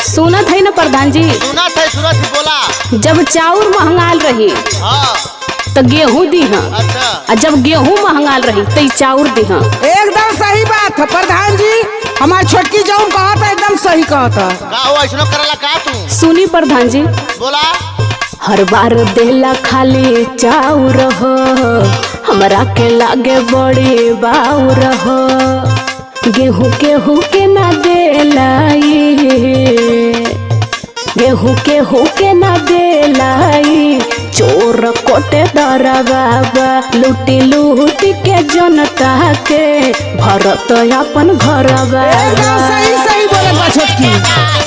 सुनत है ना प्रधान जी? सुनत है बोला। जब चाउर महंगाल रही तो गेहूं दी हाँ। अच्छा। और जब गेहूं महंगाल रही तो चाउर दी हाँ। एकदम सही बात है प्रधान जी, हमारी छोटकी जौन कहा था एकदम सही कहा था। का हो ऐसनो करला का तू? सुनी प्रधान जी, बोला। हर बार देला खाली चाउर हो, हमरा के लागे बड़ी बाउर हो। गेहूं के ना देलाई, गेहूं के ना देलाई। चोर कोटे डरा बाबा, लूटी लूटी के जनता के भरत अपन घर बाबा। एकदम सही बोले बा छोटकी।